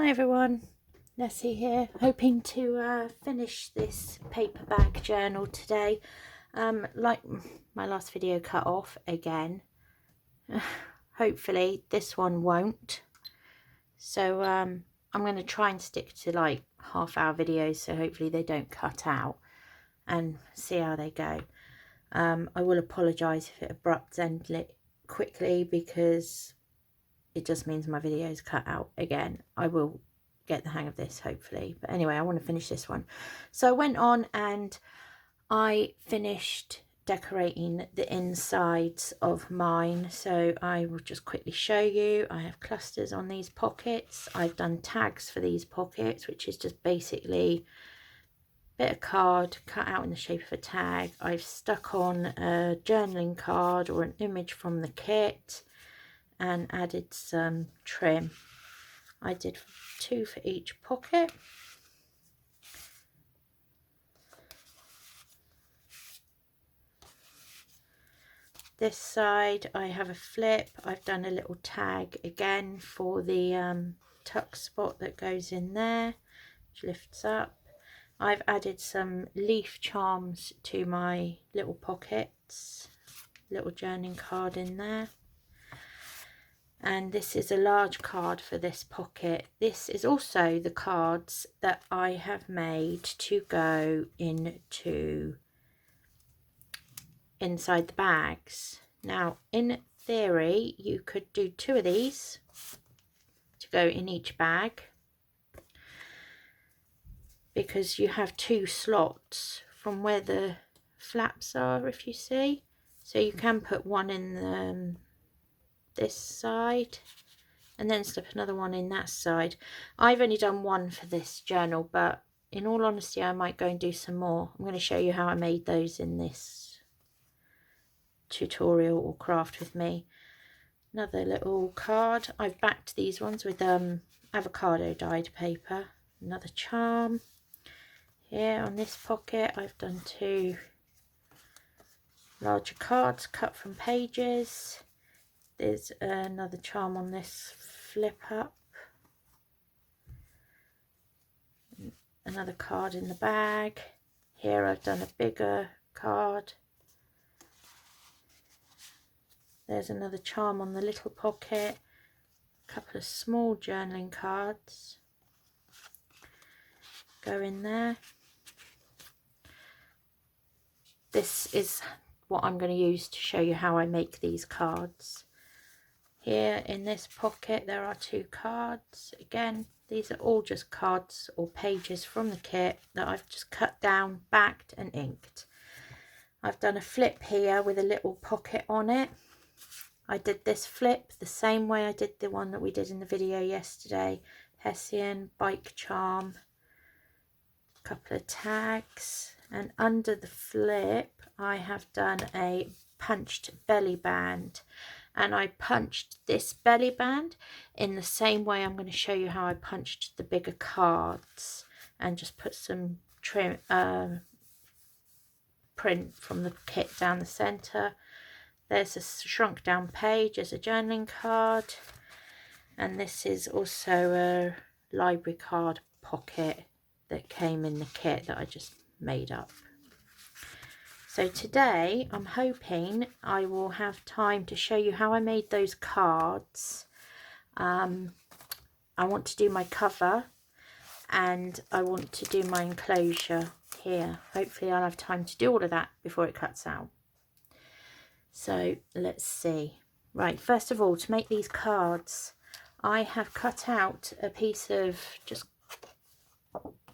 Hi everyone, Nessie here, hoping to finish this paperback journal today. Like my last video cut off again. Hopefully this one won't. So I'm going to try and stick to like half-hour videos, so hopefully they don't cut out, and see how they go. I will apologise if it abrupts end quickly, because it just means my videos cut out again. I will get the hang of this hopefully, but anyway, I want to finish this one. So I went on and I finished decorating the insides of mine, so I will just quickly show you. I have clusters on these pockets. I've done tags for these pockets, which is just basically a bit of card cut out in the shape of a tag. I've stuck on a journaling card or an image from the kit and added some trim. I did 2 for each pocket. This side I have a flip. I've done a little tag again for the tuck spot that goes in there, which lifts up. I've added some leaf charms to my little pockets, little journaling card in there. And this is a large card for this pocket. This is also the cards that I have made to go into inside the bags. Now, in theory, you could do 2 of these to go in each bag, because you have 2 slots from where the flaps are, if you see. So you can put one in this side and then slip another one in that side. I've only done 1 for this journal, but in all honesty I might go and do some more. I'm going to show you how I made those in this tutorial or craft with me. Another little card. I've backed these ones with avocado dyed paper. Another charm. Here on this pocket I've done 2 larger cards cut from pages. There's another charm on this flip up. Another card in the bag. Here I've done a bigger card. There's another charm on the little pocket. A couple of small journaling cards go in there. This is what I'm going to use to show you how I make these cards. Here in this pocket there are 2 cards. Again, these are all just cards or pages from the kit that I've just cut down, backed and inked. I've done a flip here with a little pocket on it. I did this flip the same way I did the one that we did in the video yesterday. Hessian, bike charm, a couple of tags, and under the flip I have done a punched belly band. And I punched this belly band in the same way I'm going to show you how I punched the bigger cards, and just put some trim print from the kit down the center. There's a shrunk down page as a journaling card, and this is also a library card pocket that came in the kit that I just made up. So today I'm hoping I will have time to show you how I made those cards. I want to do my cover and I want to do my enclosure here. Hopefully I'll have time to do all of that before it cuts out. So let's see. Right, first of all, to make these cards, I have cut out a piece of just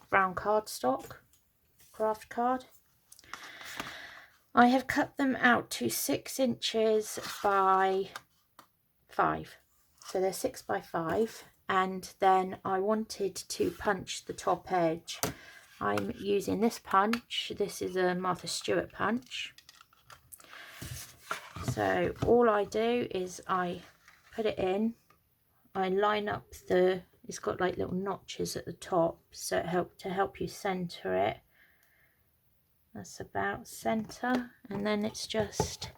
brown cardstock, craft card. I have cut them out to 6 inches by 5. So they're 6 by 5. And then I wanted to punch the top edge. I'm using this punch. This is a Martha Stewart punch. So all I do is I put it in. I line up it's got like little notches at the top, so it help you center it. That's about center, and then it's just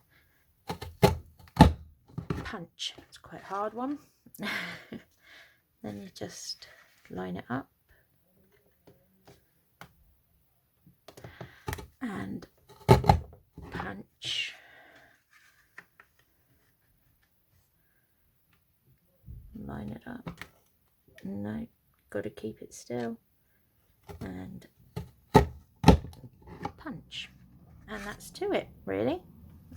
punch. It's quite a hard one. Then you just line it up, and punch. Line it up. No, got to keep it still, and punch. And that's to it, really.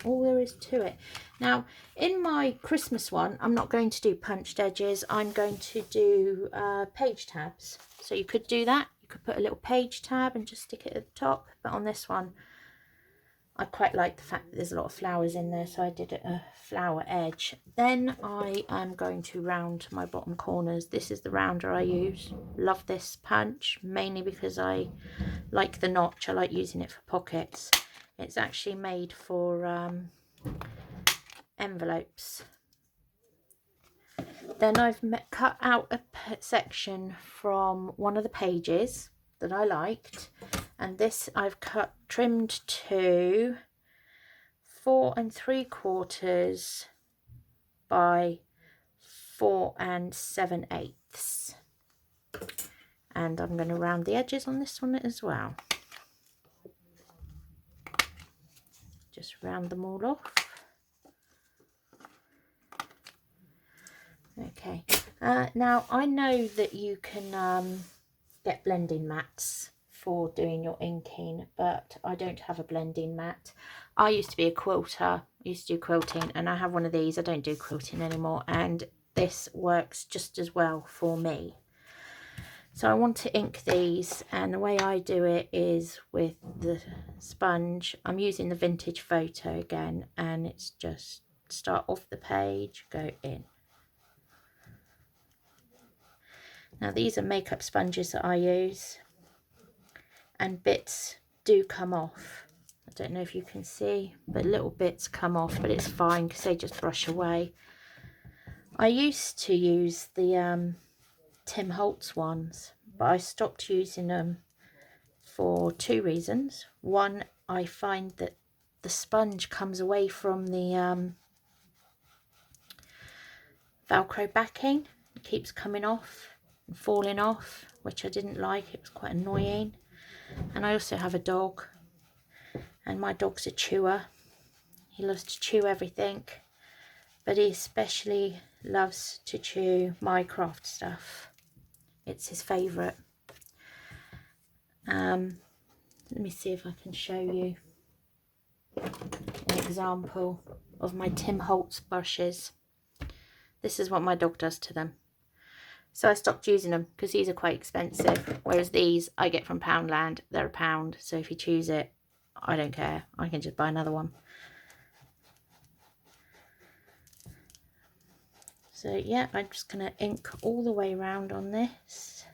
All there is to it. Now, in my Christmas one, I'm not going to do punched edges. I'm going to do page tabs. So you could do that. You could put a little page tab and just stick it at the top. But on this one, I quite like the fact that there's a lot of flowers in there, so I did a flower edge. Then I am going to round my bottom corners. This is the rounder I use. Love this punch, mainly because I like the notch. I like using it for pockets. It's actually made for envelopes. Then I've cut out a section from one of the pages that I liked, and this I've trimmed to 4 3/4 by 4 7/8, and I'm going to round the edges on this one as well. Just round them all off. Okay, now I know that you can get blending mats for doing your inking, but I don't have a blending mat. I used to be a quilter, I used to do quilting, and I have one of these. I don't do quilting anymore, and this works just as well for me. So I want to ink these, and the way I do it is with the sponge. I'm using the Vintage Photo again, and it's just start off the page, go in. Now these are makeup sponges that I use, and bits do come off. I don't know if you can see, but little bits come off, but it's fine because they just brush away. I used to use the Tim Holtz ones, but I stopped using them for 2 reasons. One, I find that the sponge comes away from the Velcro backing. It keeps coming off and falling off, which I didn't like. It was quite annoying. And I also have a dog, and my dog's a chewer. He loves to chew everything, but he especially loves to chew my craft stuff. It's his favourite. Let me see if I can show you an example of my Tim Holtz brushes. This is what my dog does to them. So I stopped using them because these are quite expensive, whereas these I get from Poundland. They're £1, so if you choose it, I don't care. I can just buy another one. So yeah, I'm just going to ink all the way around on this.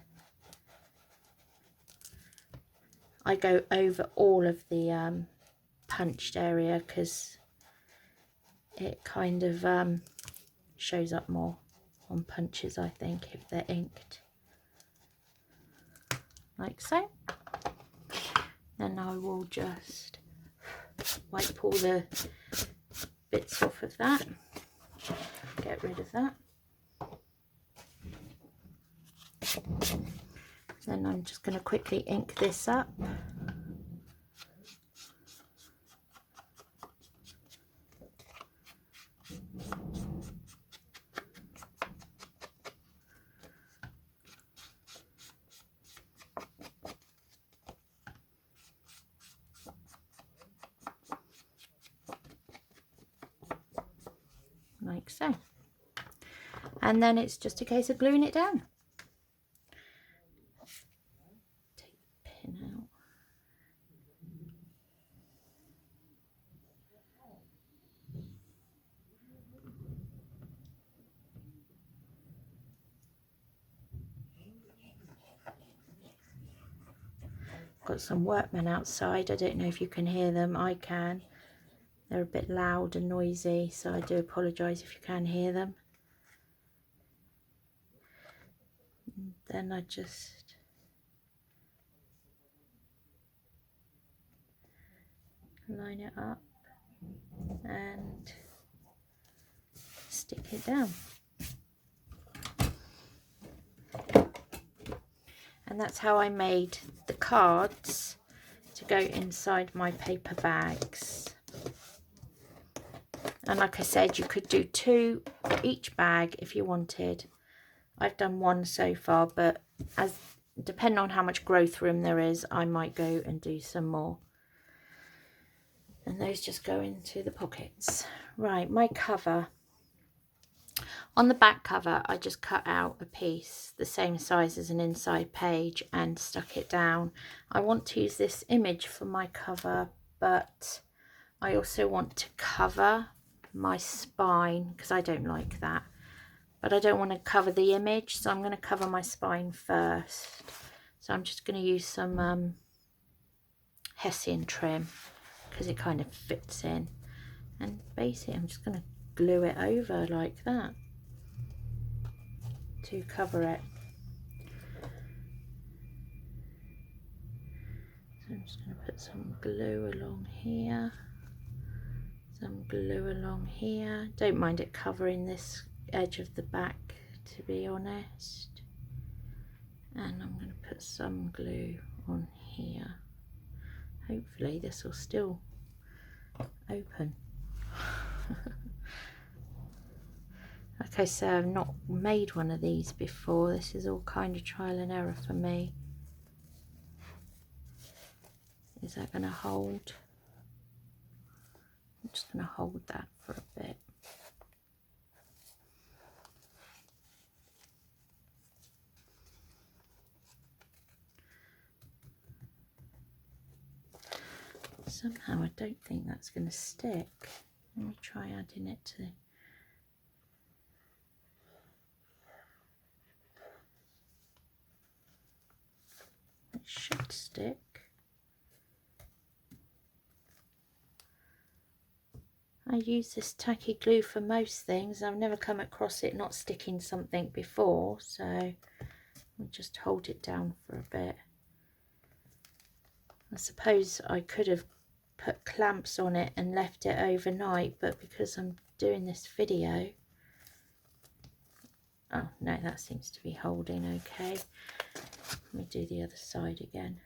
I go over all of the punched area because it kind of shows up more on punches, I think, if they're inked. Like so. Then I will just wipe all the bits off of that. Get rid of that. Then I'm just going to quickly ink this up. Like so. And then it's just a case of gluing it down. Take the pin out. Got some workmen outside. I don't know if you can hear them. I can. They're a bit loud and noisy, so I do apologise if you can hear them. And then I just line it up and stick it down. And that's how I made the cards to go inside my paper bags. And like I said, you could do 2 each bag if you wanted. I've done 1 so far, but depending on how much growth room there is, I might go and do some more. And those just go into the pockets. Right, my cover. On the back cover, I just cut out a piece the same size as an inside page and stuck it down. I want to use this image for my cover, but I also want to cover my spine because I don't like that. But I don't want to cover the image, so I'm going to cover my spine first. So I'm just going to use some Hessian trim because it kind of fits in. And basically I'm just going to glue it over like that to cover it. So I'm just going to put some glue along here, some glue along here. Don't mind it covering this edge of the back, to be honest. And I'm going to put some glue on here. Hopefully this will still open. Like I said, I've not made one of these before. This is all kind of trial and error for me. Is that going to hold? I'm just going to hold that for a bit. Somehow I don't think that's going to stick. Let me try adding it to... It should stick. I use this tacky glue for most things. I've never come across it not sticking something before, so I'll just hold it down for a bit. I suppose I could have put clamps on it and left it overnight, but because I'm doing this video... Oh no, that seems to be holding okay. Let me do the other side again.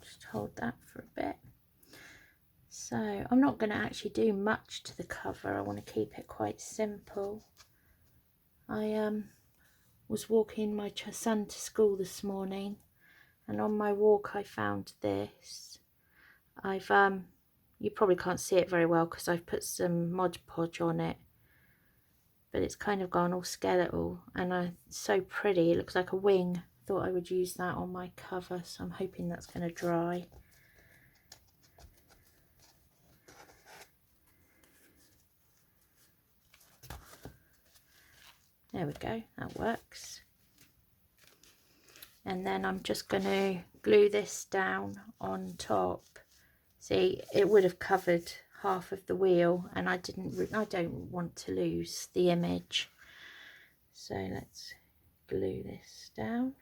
Just hold that for a bit. So I'm not going to actually do much to the cover. I want to keep it quite simple. I was walking my son to school this morning, and on my walk I found this. I've you probably can't see it very well because I've put some Mod Podge on it, but it's kind of gone all skeletal, and it's so pretty. It looks like a wing. Thought I would use that on my cover, so I'm hoping that's going to dry. There we go, that works. And then I'm just going to glue this down on top. See, it would have covered half of the wheel, and I don't want to lose the image. So let's glue this down.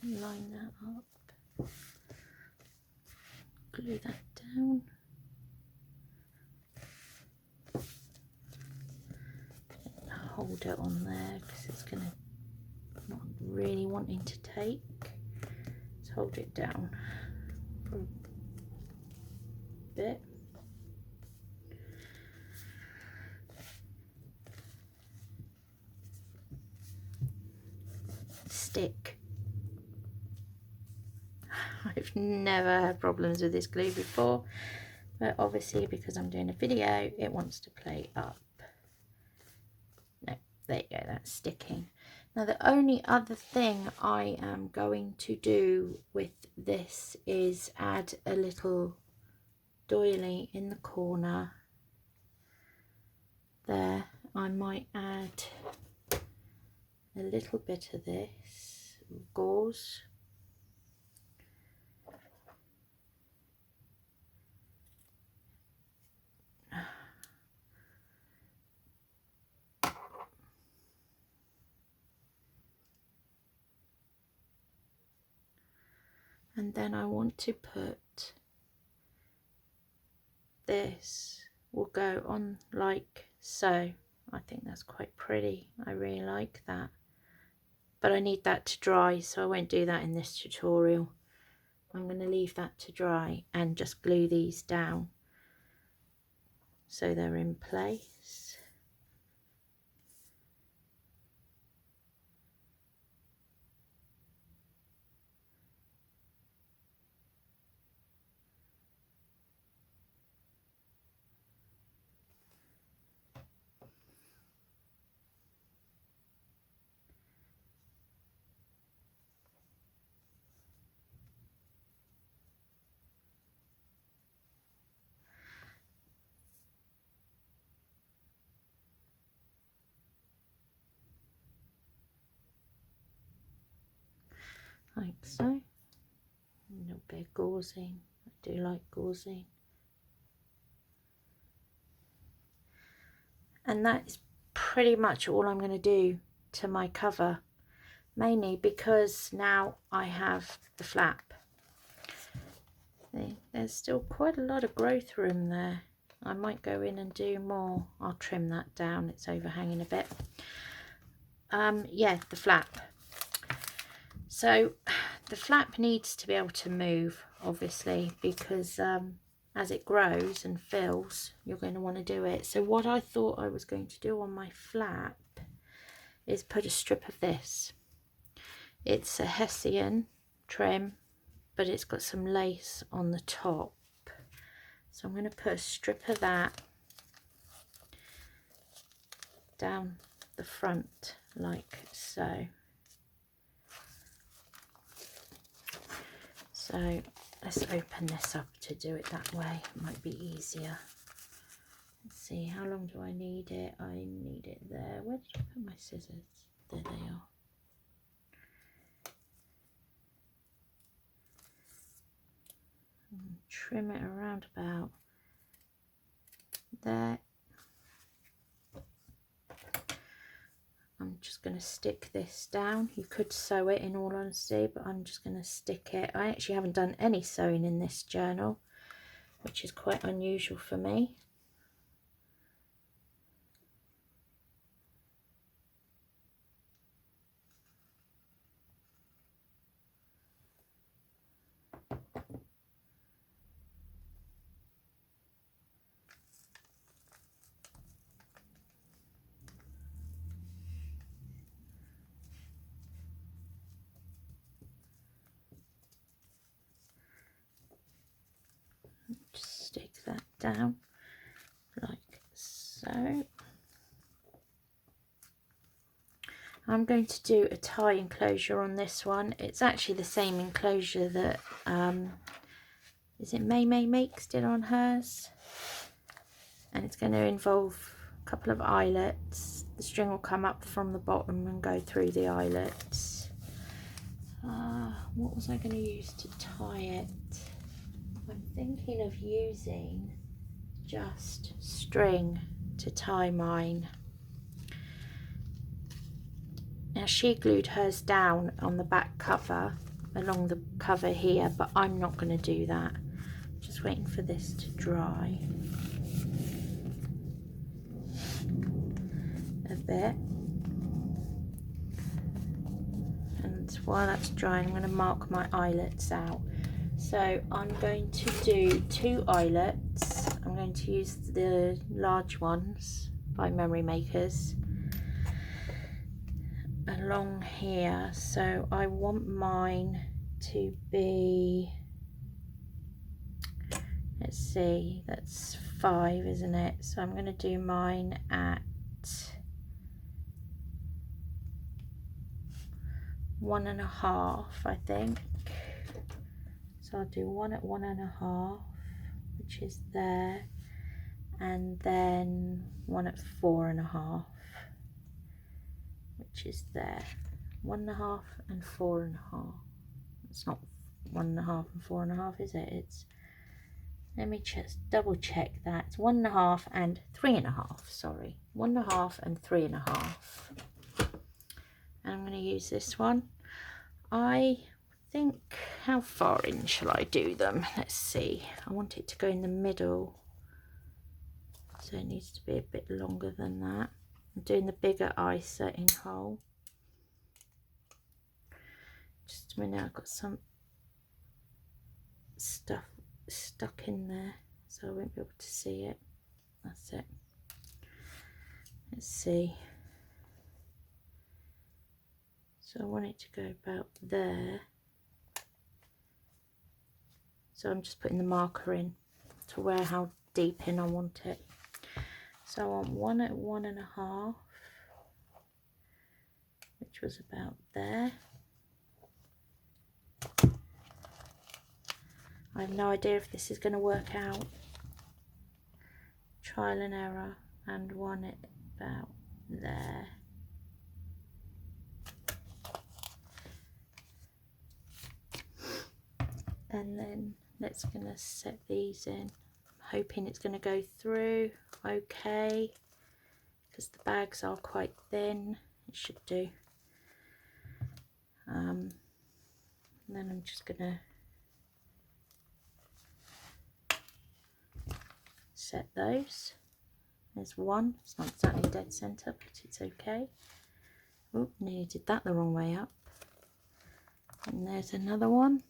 Line that up, glue that down, hold it on there because it's going to not really wanting to take. Let's hold it down for a bit. Stick. I've never had problems with this glue before. but obviously because I'm doing a video it wants to play up. No, there you go, that's sticking. Now the only other thing I am going to do with this is add a little doily in the corner there. I might add a little bit of this gauze. And then I want to put this, will go on like so. I think that's quite pretty. I really like that. But I need that to dry, so I won't do that in this tutorial. I'm going to leave that to dry and just glue these down so they're in place. Like so. A little bit of gauzing. I do like gauzing. And that is pretty much all I'm going to do to my cover, mainly because now I have the flap. See, there's still quite a lot of growth room there. I might go in and do more. I'll trim that down, it's overhanging a bit. Yeah, the flap. So the flap needs to be able to move, obviously, because as it grows and fills, you're going to want to do it. So what I thought I was going to do on my flap is put a strip of this. It's a Hessian trim, but it's got some lace on the top. So I'm going to put a strip of that down the front like so. So let's open this up to do it that way. It might be easier. Let's see, how long do I need it? I need it there. Where did I put my scissors? There they are. And trim it around about there. I'm just going to stick this down. You could sew it in all honesty, but I'm just going to stick it. I actually haven't done any sewing in this journal, which is quite unusual for me. Just stick that down like so. I'm going to do a tie enclosure on this one. It's actually the same enclosure that is it May makes did on hers, and it's going to involve a couple of eyelets. The string will come up from the bottom and go through the eyelets. What was I going to use to tie it? I'm thinking of using just string to tie mine. Now she glued hers down on the back cover, along the cover here, but I'm not going to do that. Just waiting for this to dry a bit. And while that's drying, I'm going to mark my eyelets out. So I'm going to do 2 eyelets. I'm going to use the large ones by Memory Makers along here. So I want mine to be, let's see, that's 5, isn't it? So I'm going to do mine at 1.5, I think. So I'll do one at 1.5, which is there, and then one at 4.5, which is there. 1.5 and 4.5. It's not 1.5 and 4.5, is it? It's, let me just double check that. It's 1.5 and 3.5. Sorry, 1.5 and 3.5. And I'm going to use this one. I think, how far in shall I do them? Let's see. I want it to go in the middle, so it needs to be a bit longer than that. I'm doing the bigger eye setting hole. Just a minute, I've got some stuff stuck in there, so I won't be able to see it. That's it. Let's see. So I want it to go about there. So I'm just putting the marker in to where, how deep in I want it. So I want one at 1.5, which was about there. I have no idea if this is going to work out. Trial and error. And one at about there. And then let's gonna set these in. I'm hoping it's going to go through okay, because the bags are quite thin. It should do. And then I'm just gonna set those. There's one. It's not exactly dead center, but it's okay. Oh, nearly did that the wrong way up. And there's another one.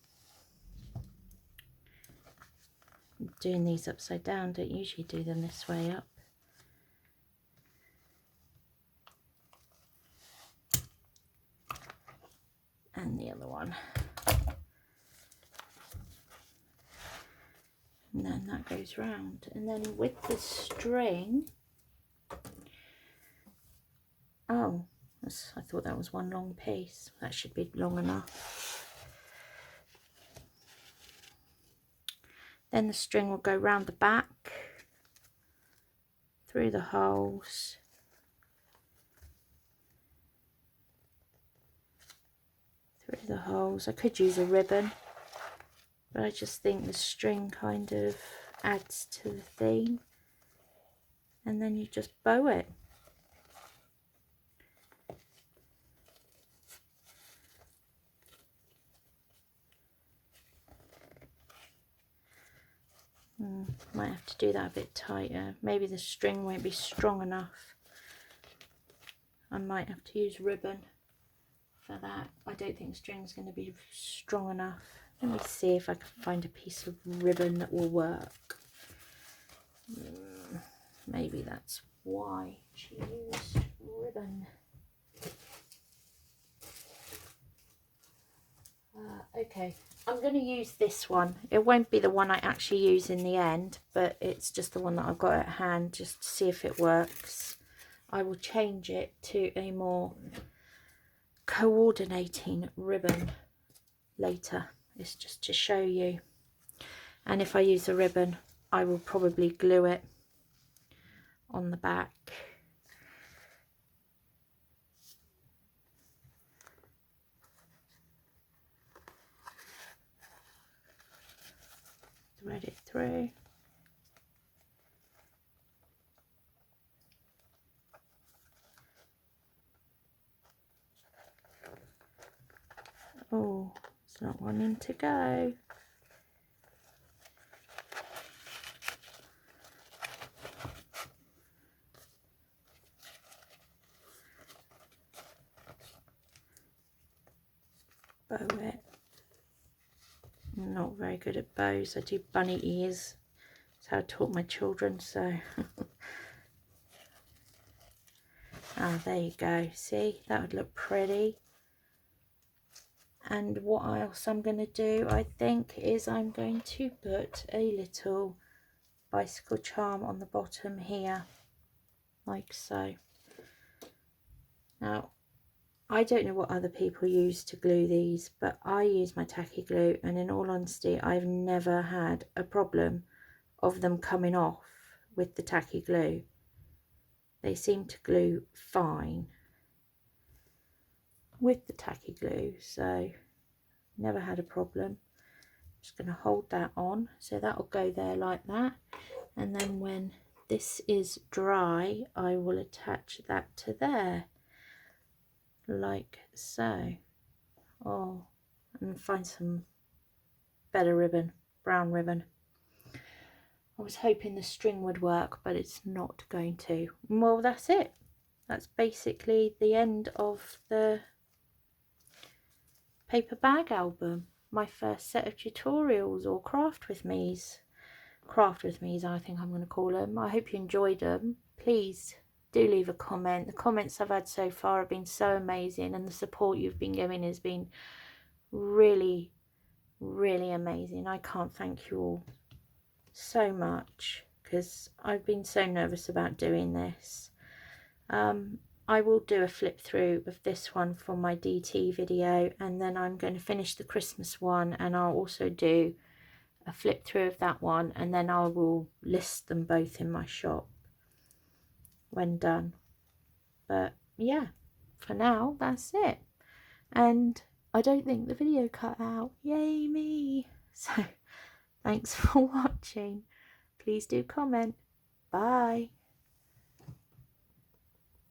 I'm doing these upside down. Don't usually do them this way up. And the other one. And then that goes round. And then with the string, oh, I thought that was one long piece. That should be long enough. Then the string will go round the back, through the holes, I could use a ribbon, but I just think the string kind of adds to the theme. And then you just bow it. Might have to do that a bit tighter. Maybe the string won't be strong enough. I might have to use ribbon for that. I don't think string's going to be strong enough. Let me see if I can find a piece of ribbon that will work. Maybe that's why she used ribbon. Okay, I'm going to use this one. It won't be the one I actually use in the end, but it's just the one that I've got at hand, just to see if it works. I will change it to a more coordinating ribbon later. It's just to show you. And if I use a ribbon, I will probably glue it on the back. Thread it through. Oh, it's not wanting to go. Bow it. I'm not very good at bows. I do bunny ears. That's how I taught my children, so. Ah, there you go. See, that would look pretty. And what else I'm going to do, I think, is I'm going to put a little bicycle charm on the bottom here, like so. Now, I don't know what other people use to glue these, but I use my tacky glue, and in all honesty, I've never had a problem of them coming off with the tacky glue. They seem to glue fine with the tacky glue, so never had a problem. Just going to hold that on, so that will go there like that, and then when this is dry, I will attach that to there, like so. Oh, and find some better ribbon, brown ribbon. I was hoping the string would work, but it's not going to. Well, that's it. That's basically the end of the paper bag album. My first set of tutorials, or craft with me's, I think I'm going to call them. I hope you enjoyed them. Please do leave a comment. The comments I've had so far have been so amazing, and the support you've been giving has been really, really amazing. I can't thank you all so much, because I've been so nervous about doing this. I will do a flip through of this one for my DT video, and then I'm going to finish the Christmas one, and I'll also do a flip through of that one, and then I will list them both in my shop when done. But yeah, for now that's it, and I don't think the video cut out. Yay me! So thanks for watching. Please do comment. Bye.